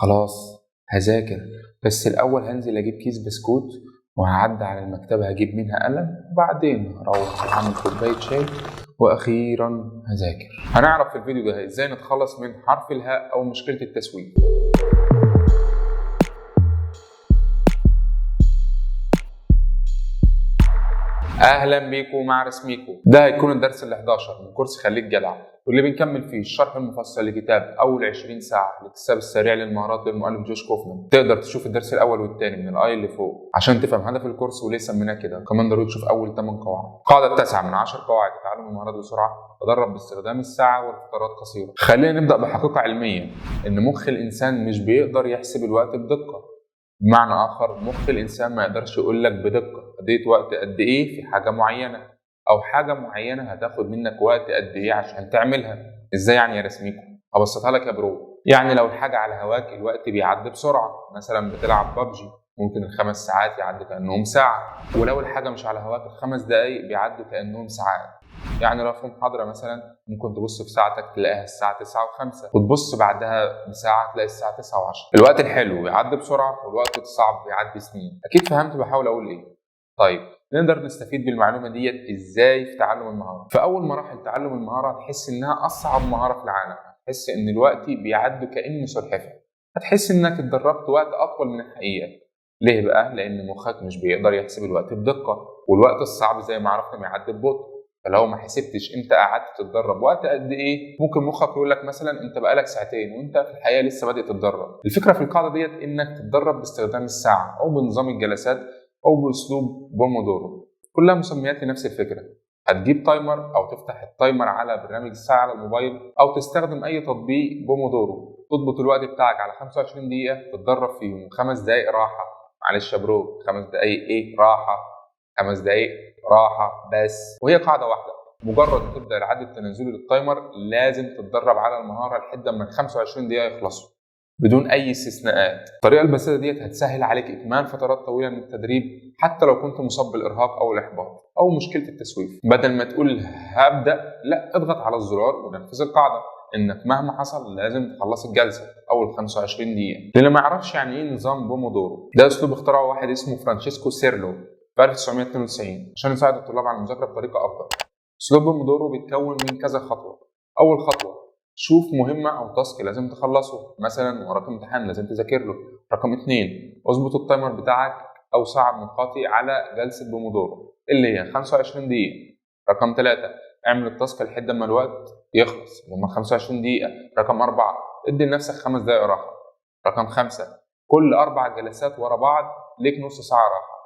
خلاص هذاكر، بس الأول هنزل أجيب كيس بسكوت وهعدي على المكتبة هجيب منها قلم، وبعدين هروح أعمل كوباية شاي وأخيرا هذاكر. هنعرف في الفيديو ده إزاي نتخلص من حرف الهاء أو مشكلة التسويف. اهلا بيكم مع رسميكو. ده هيكون الدرس ال 11 من كورس خليك جدع، واللي بنكمل فيه الشرح المفصل لكتاب اول 20 ساعه الاكتساب السريع للمهارات للمؤلف جوش كوفمان. تقدر تشوف الدرس الاول والثاني من الاي اللي فوق عشان تفهم هدف الكورس وليه سميناه كده. كمان ضروري تشوف اول 8 قواعد. القاعده التاسعه من 10 قواعد لتعلم المهارات بسرعه: تدرب باستخدام الساعه والفترات قصيره. خلينا نبدا بحقيقه علميه، ان مخ الانسان مش بيقدر يحسب الوقت بدقه. بمعنى آخر، مخ الإنسان ما يقدرش يقول لك بدقة قضيت وقت قد إيه في حاجة معينة، أو حاجة معينة هتاخد منك وقت قد إيه عشان تعملها. إزاي يعني يا رسميكو؟ أبسطها لك يا برو. يعني لو الحاجة على هواك الوقت بيعدي بسرعة، مثلا بتلعب ببجي ممكن ال5 ساعات يعدوا كأنهم ساعة، ولو الحاجة مش على هواك ال5 دقايق بيعدوا كأنهم ساعات. يعني لو في محاضرة مثلا ممكن تبص في ساعتك تلاقيها الساعة 9:05، وتبص بعدها بساعة تلاقي الساعة 9:10. الوقت الحلو بيعدي بسرعة، والوقت الصعب بيعدي سنين. أكيد فهمت بحاول أقول إيه؟ طيب نقدر نستفيد بالمعلومة ديت إزاي في تعلم المهارة؟ في أول مراحل تعلم المهارة هتحس إنها أصعب مهارة في العالم، هتحس إن الوقت بيعدي كأنه سلحفاة، هتحس إنك اتدربت وقت أطول من الحقيقة. ليه بقى؟ لأن مخك مش بيقدر يحسب الوقت بدقة، والوقت الصعب زي ما عرفنا بيعدي ببطء. فلو ما حسبتش انت قعدت تتدرب وقت قد ايه، ممكن مخك يقول لك مثلا انت بقالك ساعتين وانت في الحقيقه لسه بادئ تتدرب. الفكره في القاعده ديت انك تتدرب باستخدام الساعه او بنظام الجلسات او باسلوب بومودورو، كلها مسميات لنفس الفكره. هتجيب تايمر او تفتح التايمر على برنامج الساعه على الموبايل، او تستخدم اي تطبيق بومودورو، تضبط الوقت بتاعك على 25 دقيقه تتدرب فيهم، 5 دقائق راحه. معلش يا برو، 5 دقائق ايه راحه؟ 5 دقائق راحه بس، وهي قاعده واحده. مجرد ما تبدا العد التنازلي للتايمر لازم تتدرب على المهاره لحد ما ال 25 دقيقه يخلصوا بدون اي استثناءات. الطريقه البسيطه ديت هتسهل عليك اكمال فترات طويله من التدريب، حتى لو كنت مصاب بالارهاق او الاحباط او مشكله التسويف. بدل ما تقول هبدا، لا، اضغط على الزرار ونفذ القاعده، انك مهما حصل لازم تخلص الجلسه اول 25 دقيقه. للي ما يعرفش يعني ايه نظام بومودورو، ده اسلوب اخترعه واحد اسمه فرانشيسكو سيرلو في 1992 عشان يساعد الطلاب على المذاكره بطريقه افضل. اسلوب بومودورو بيتكون من كذا خطوه. اول خطوه، شوف مهمه او تاسك لازم تخلصه، مثلا وراك امتحان لازم تذاكر له. رقم 2، اظبط التايمر بتاعك او ساعه نقاطي على جلسه بومودورو اللي هي 25 دقيقه. رقم 3، اعمل التاسك لحد ما الوقت يخلص اللي هم 25 دقيقه. رقم 4، ادي لنفسك 5 دقائق راحه. رقم 5، كل 4 جلسات ورا بعض ليك نص ساعه راحه.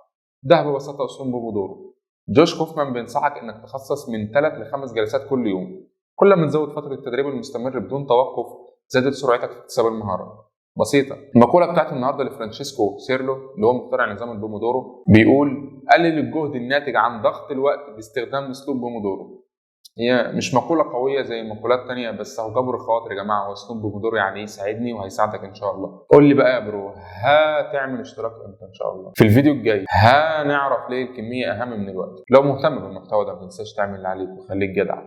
ده ببساطه اسلوب بومودورو. جوش كوفمان بينصحك انك تخصص من 3 ل 5 جلسات كل يوم. كل ما تزود فتره التدريب المستمر بدون توقف زادت سرعتك في اكتساب المهاره. بسيطه. المقوله بتاعت النهارده لفرانشيسكو سيرلو اللي هو مخترع نظام البومودورو بيقول: قلل الجهد الناتج عن ضغط الوقت باستخدام اسلوب بومودورو. هي مش مقولة قوية زي مقولات تانية، بس هو جبر خواطر يا جماعة. هو اسلوب بومودورو يعني يساعدني وهيساعدك ان شاء الله. قول لي بقى يا برو، هتعمل اشتراك امتى ان شاء الله؟ في الفيديو الجاي هنعرف ليه الكمية اهم من الوقت. لو مهتم بالمحتوى ده ما تنساش تعمل اللي عليك وخليك جدع.